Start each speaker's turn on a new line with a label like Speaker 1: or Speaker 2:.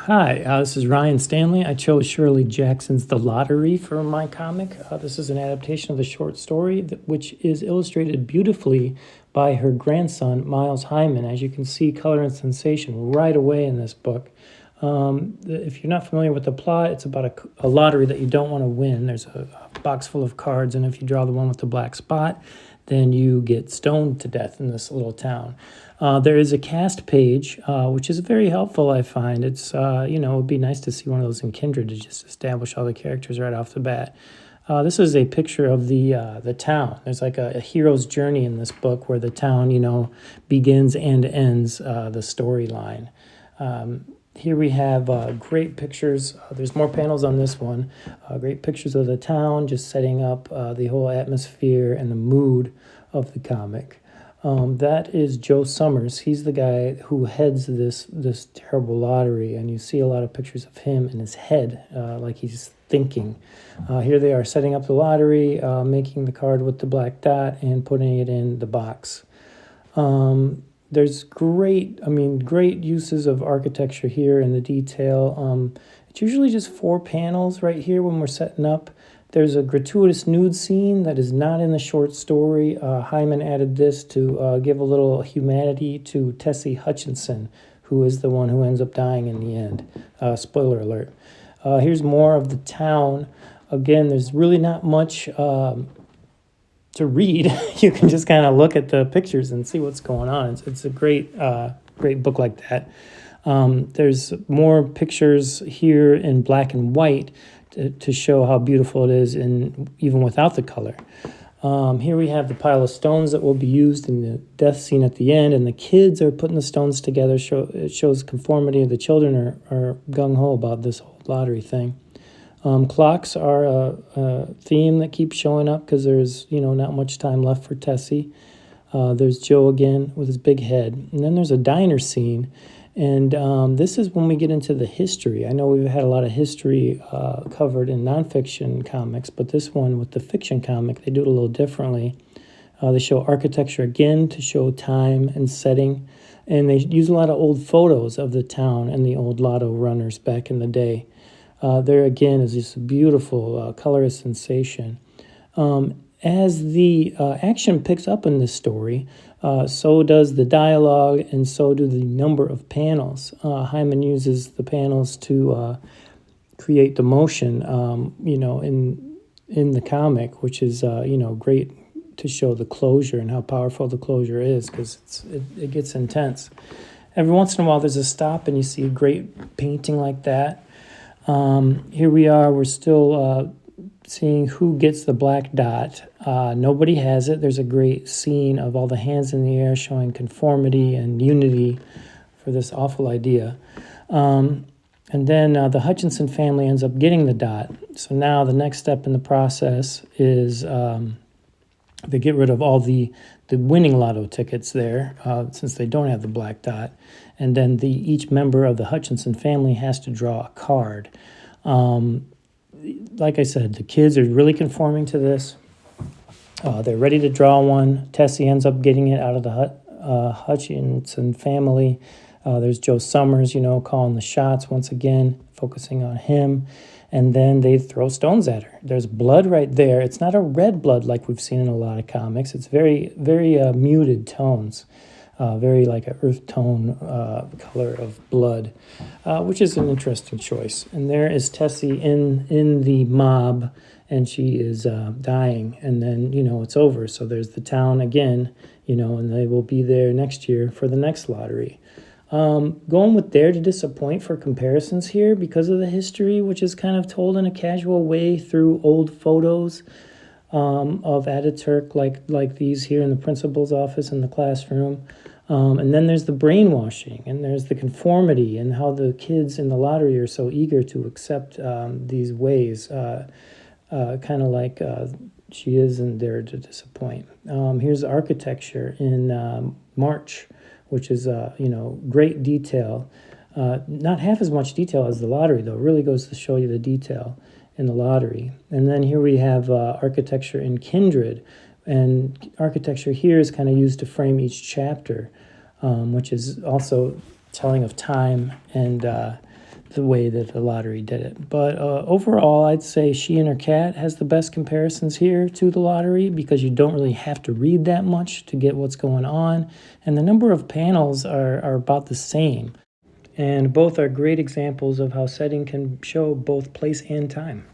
Speaker 1: Hi, this is Ryan Stanley. I chose Shirley Jackson's The Lottery for my comic. This is an adaptation of a short story which is illustrated beautifully by her grandson, Miles Hyman. As you can see, color and sensation right away in this book. If you're not familiar with the plot, it's about a lottery that you don't want to win. There's a box full of cards, and if you draw the one with the black spot, then you get stoned to death in this little town. There is a cast page, which is very helpful, I find. It's, it would be nice to see one of those in Kindred to just establish all the characters right off the bat. This is a picture of the town. There's like a hero's journey in this book where the town, begins and ends the storyline. Here we have great pictures. There's more panels on this one. Great pictures of the town, just setting up the whole atmosphere and the mood of the comic. That is Joe Summers. He's the guy who heads this terrible lottery, and you see a lot of pictures of him in his head, like he's thinking. Here they are setting up the lottery, making the card with the black dot, and putting it in the box. There's great uses of architecture here and the detail. It's usually just 4 panels right here when we're setting up. There's a gratuitous nude scene that is not in the short story. Hyman added this to give a little humanity to Tessie Hutchinson, who is the one who ends up dying in the end. Spoiler alert. Here's more of the town. Again, there's really not much to read. You can just kind of look at the pictures and see what's going on. It's a great book like that. There's more pictures here in black and white to show how beautiful it is even without the color. Here we have the pile of stones that will be used in the death scene at the end, and the kids are putting the stones together. It shows conformity. The children are gung-ho about this whole lottery thing. Clocks are a theme that keeps showing up because there's, not much time left for Tessie. There's Joe again with his big head. And then there's a diner scene. And this is when we get into the history. I know we've had a lot of history covered in nonfiction comics, but this one with the fiction comic, they do it a little differently. They show architecture again to show time and setting. And they use a lot of old photos of the town and the old lotto runners back in the day. There again is just a beautiful color sensation. As the action picks up in this story, so does the dialogue, and so do the number of panels. Hyman uses the panels to create the motion, in the comic, which is great to show the closure and how powerful the closure is, because it gets intense. Every once in a while, there's a stop, and you see a great painting like that. Here we are, we're still seeing who gets the black dot. Nobody has it. There's a great scene of all the hands in the air showing conformity and unity for this awful idea. And then the Hutchinson family ends up getting the dot. So now the next step in the process is they get rid of all the winning lotto tickets there, since they don't have the black dot. And then each member of the Hutchinson family has to draw a card. Like I said, the kids are really conforming to this. They're ready to draw one. Tessie ends up getting it out of the Hutchinson family. There's Joe Summers, calling the shots once again, focusing on him. And then they throw stones at her. There's blood right there. It's not a red blood like we've seen in a lot of comics. It's very, very muted tones. Very like an earth tone color of blood, which is an interesting choice. And there is Tessie in the mob, and she is dying. And then, it's over. So there's the town again, and they will be there next year for the next lottery. Going with Dare to Disappoint for comparisons here because of the history, which is kind of told in a casual way through old photos of Ataturk, like these here in the principal's office in the classroom. And then there's the brainwashing, and there's the conformity, and how the kids in the lottery are so eager to accept these ways, kind of like she is in Dare to Disappoint. Here's architecture in March, which is, great detail. Not half as much detail as the lottery, though. It really goes to show you the detail in the lottery. And then here we have architecture in Kindred. And architecture here is kind of used to frame each chapter, which is also telling of time and the way that the lottery did it. But overall, I'd say She and Her Cat has the best comparisons here to the lottery because you don't really have to read that much to get what's going on. And the number of panels are about the same. And both are great examples of how setting can show both place and time.